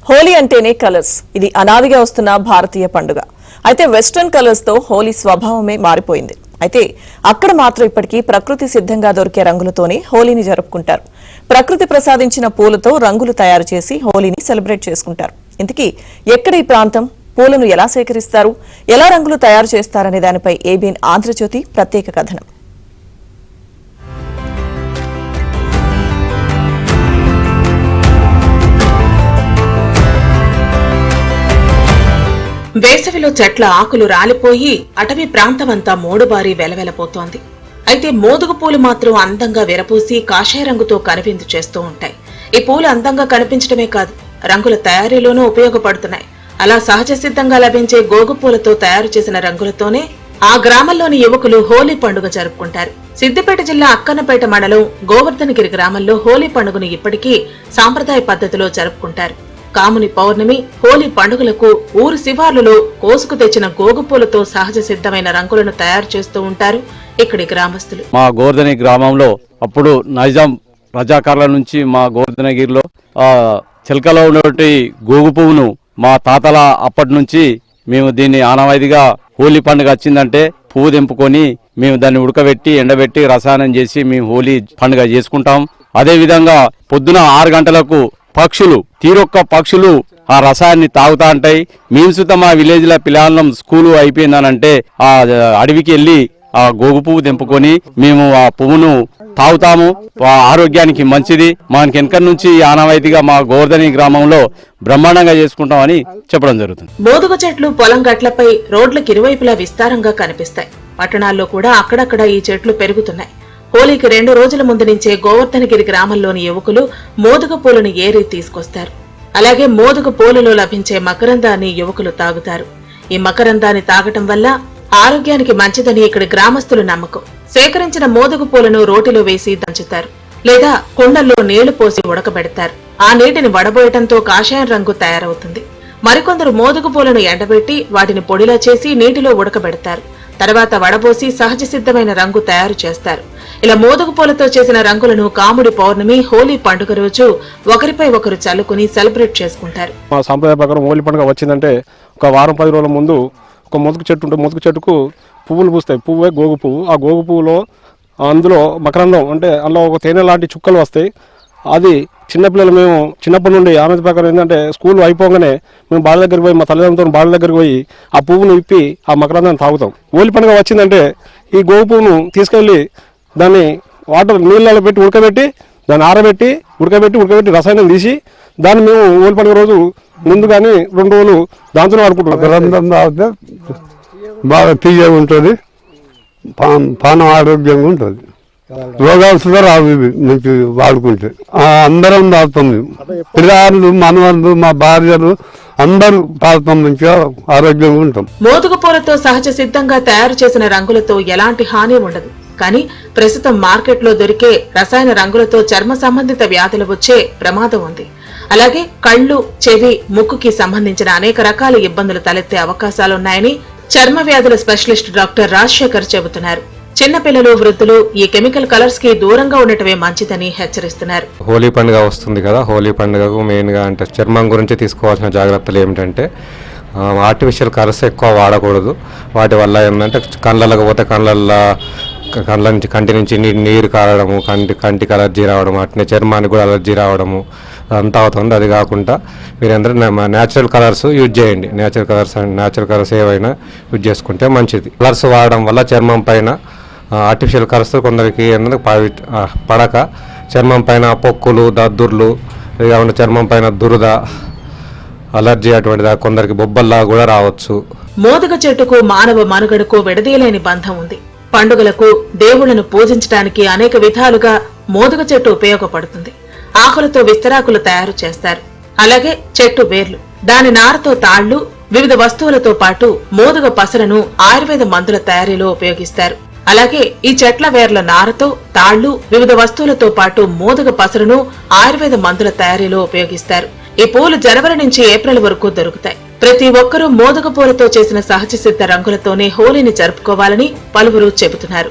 హోలీ అంటేనే కలర్స్. ఇది అనాదిగా వస్తున్న భారతీయ పండుగ. అయితే వెస్ట్రన్ కలర్స్ తో హోలీ స్వభావమే మారిపోయింది. అయితే అక్కడ మాత్రం ఇప్పటికీ ప్రకృతి సిద్ధంగా దొరికే రంగులతోనే హోలీని జరుపుకుంటారు. ప్రకృతి ప్రసాదించిన పూలతో రంగులు తయారు చేసి హోలీని సెలబ్రేట్ చేసుకుంటారు. ఇంతకీ ఎక్కడ ఈ ప్రాంతం? పూలను ఎలా సేకరిస్తారు? ఎలా రంగులు తయారు చేస్తారనే దానిపై ఏబిఎన్ ఆంధ్రజ్యోతి ప్రత్యేక కథనం. వేసవిలో చెట్ల ఆకులు రాలిపోయి అటవీ ప్రాంతమంతా మోడుబారి వెలవెలపోతోంది. అయితే మోదుగు పూలు మాత్రం అందంగా విరపూసి కాషాయ రంగుతో కనువిందు చేస్తూ ఉంటాయి. ఈ పూలు అందంగా కనిపించడమే కాదు, రంగుల తయారీలోనూ ఉపయోగపడుతున్నాయి. అలా సహజ సిద్ధంగా లభించే గోగు పూలతో తయారు చేసిన రంగులతోనే ఆ గ్రామంలోని యువకులు హోలీ పండుగ జరుపుకుంటారు. సిద్దిపేట జిల్లా అక్కన్నపేట మండలం గోవర్ధనగిరి గ్రామంలో హోలీ పండుగను ఇప్పటికీ సాంప్రదాయ పద్ధతిలో జరుపుకుంటారు. కాముని పౌర్ణమి, హోలీ పండుగలకు ఊరు శివార్లలో కోసుకు తెచ్చిన గోగుపూలతో సహజ సిద్ధమైన రంగులను తయారు చేస్తూ ఉంటారు ఇక్కడి గ్రామస్తులు. మా గోవర్ధని గ్రామంలో అప్పుడు నైజాం రజాకార్ల నుంచి మా గోవర్ధనగిరిలో చిలకలో ఉన్నటువంటి గోగు పువ్వును మా తాతల అప్పటి నుంచి మేము దీన్ని ఆనవాయితీగా హోలీ పండుగ వచ్చిందంటే పువ్వు తెంపుకొని మేము దాన్ని ఉడకబెట్టి ఎండబెట్టి రసాయనం చేసి మేము హోలీ పండుగ చేసుకుంటాం. అదే విధంగా పొద్దున 6 గంటలకు పక్షులు తీరొక్క పక్షులు ఆ రసాయన్ని తాగుతా ఉంటాయి. మేము సుతం మా విలేజ్ లో పిల్లలం స్కూలు అయిపోయిందనంటే ఆ అడవికి వెళ్ళి ఆ గోగు పువ్వు తెంపుకొని మేము ఆ పువ్వును తాగుతాము. ఆరోగ్యానికి మంచిది. మనకి వెనక నుంచి ఆనవాయితీగా మా గోవర్ధని గ్రామంలో బ్రహ్మాండంగా చేసుకుంటామని చెప్పడం జరుగుతుంది. మోదుగ చెట్లు పొలం గట్లపై రోడ్లకు ఇరువైపులా విస్తారంగా కనిపిస్తాయి. పట్టణాల్లో కూడా అక్కడక్కడ ఈ చెట్లు పెరుగుతున్నాయి. హోలీకి 2 రోజుల ముందు నుంచే గోవర్ధనగిరి గ్రామంలోని యువకులు మోదుగ పూలను ఏరి తీసుకొస్తారు. అలాగే మోదుగ పూలలో లభించే మకరందాన్ని యువకులు తాగుతారు. ఈ మకరందాన్ని తాగటం వల్ల ఆరోగ్యానికి మంచిదని ఇక్కడి గ్రామస్తులు నమ్మకం. సేకరించిన మోదుగ పూలను రోటిలో వేసి దంచుతారు, లేదా కుండల్లో నీళ్లు పోసి ఉడకబెడతారు. ఆ నీటిని వడబోయటంతో కాషాయం రంగు తయారవుతుంది. మరికొందరు మోదుగ పూలను ఎండబెట్టి వాటిని పొడిలా చేసి నీటిలో ఉడకబెడతారు. తర్వాత వడబోసి సహజ సిద్ధమైన రంగు తయారు చేస్తారు. ఇలా మోదుగు పూలతో చేసిన రంగులను కాముడి పౌర్ణమి, హోలీ పండుగ రోజు ఒకరిపై ఒకరు చల్లుకుని సెలబ్రేట్ చేసుకుంటారు. మా సాంప్రదాయ ప్రకారం హోలీ పండుగ వచ్చిందంటే ఒక వారం 10 రోజుల ముందు ఒక ముదుగు చెట్టు ఉంటుంది. ముదుగు చెట్టుకు పువ్వులు పూస్తాయి. పువ్వే గోగు పువ్వు. ఆ గోగు పువ్వులో అందులో మకరందం అంటే అందులో ఒక తేనె లాంటి చుక్కలు వస్తాయి. అది చిన్నపిల్లలు మేము చిన్నప్పటి నుండి ఆమె ప్రకారం ఏంటంటే స్కూల్ అయిపోగానే మేము బాల దగ్గరికి పోయి మా తల్లిదండ్రులతో బాల దగ్గరికి పోయి ఆ పువ్వును ఇప్పి ఆ మకరందాన్ని తాగుతాం. హోలీ పండుగ వచ్చిందంటే ఈ గోగు పువ్వును తీసుకెళ్లి దాన్ని వాటర్ నీళ్ళలో పెట్టి ఉడకబెట్టి దాన్ని ఆరబెట్టి ఉడకబెట్టి రసాయనం తీసి దాన్ని మేము హోలీ పండుగ రోజు ముందుగానే 2 రోజులు దాంతోనే వాడుకుంటాం. గ్రంథం తాగితే బాగా తీయగా ఉంటుంది, పానం ఆరోగ్యంగా ఉంటుంది, రోగాలు కూడా రావు ఇవి మంచి వాడుకుంటే. అందరం తాగుతాం మేము, పిల్లలు, మనవాళ్ళు, మా భార్యలు అందరూ తాగుతాం, మంచిగా ఆరోగ్యంగా ఉంటాం. మోదుగ పూలతో సహజ సిద్ధంగా తయారు చేసిన రంగులతో ఎలాంటి హాని ఉండదు. కానీ ప్రస్తుతం మార్కెట్లో దొరికే రసాయన రంగులతో చర్మ సంబంధిత వ్యాధులు వచ్చే ప్రమాదం ఉంది. అలాగే కళ్ళు, చెవి, ముక్కుకి సంబంధించిన అనేక రకాల ఇబ్బందులు తలెత్తే అవకాశాలున్నాయని చర్మ వ్యాధుల స్పెషలిస్ట్ డాక్టర్ రాజశేఖర్ చెబుతున్నారు. చిన్నపిల్లలు, వృద్ధులు ఈ కెమికల్ కలర్స్ కి దూరంగా ఉండటమే మంచిదని హెచ్చరిస్తున్నారు. హోలీ పండుగ వస్తుంది కదా, హోలీ పండుగకు మెయిన్ గా అంటే చర్మం గురించి తీసుకోవాల్సిన జాగ్రత్తలు ఏమిటంటే ఆర్టిఫిషియల్ కలర్స్ ఎక్కువ వాడకూడదు. వాటి వల్ల ఏంటంటే కళ్ళకు పోతే కళ్ళ నుంచి కంటి నుంచి నీరు కారడము, కంటికి అలర్జీ రావడం, అట్నే చర్మానికి కూడా అలర్జీ రావడము అంతా అవుతుంది. అది కాకుండా మీరందరూ న్యాచురల్ కలర్స్ యూజ్ చేయండి. న్యాచురల్ కలర్స్ ఏవైనా యూజ్ చేసుకుంటే మంచిది. కలర్స్ వాడడం వల్ల చర్మం పైన ఆర్టిఫిషియల్ కలర్స్ కొందరికి పడక చర్మం పైన పొక్కులు, దద్దుర్లు, ఏమైనా చర్మం పైన దురద, అలర్జీ అటువంటిది కొందరికి బొబ్బల్లా కూడా రావచ్చు. మోదుగ చెట్టుకు మానవ మనుగడకు విడదీయలేని బంధం ఉంది. పండుగలకు, దేవుళ్లను పూజించడానికి అనేక విధాలుగా మోదుగ చెట్టు ఉపయోగపడుతుంది. ఆకులతో విస్తరాకులు తయారు చేస్తారు. అలాగే చెట్టు వేర్లు, దాని నారతో తాళ్లు, వివిధ వస్తువులతో పాటు మోదుగ పసరను ఆయుర్వేద మందుల తయారీలో ఉపయోగిస్తారు. అలాగే ఈ చెట్ల వేర్ల నారతో తాళ్లు, వివిధ వస్తువులతో పాటు మోదుగ పసరను ఆయుర్వేద మందుల తయారీలో ఉపయోగిస్తారు. ఈ పూలు జనవరి నుంచి ఏప్రిల్ వరకు దొరుకుతాయి. ప్రతి ఒక్కరూ మోదుగ పూలతో చేసిన సహజ సిద్ధ రంగులతోనే హోలీని జరుపుకోవాలని పలువురు చెబుతున్నారు.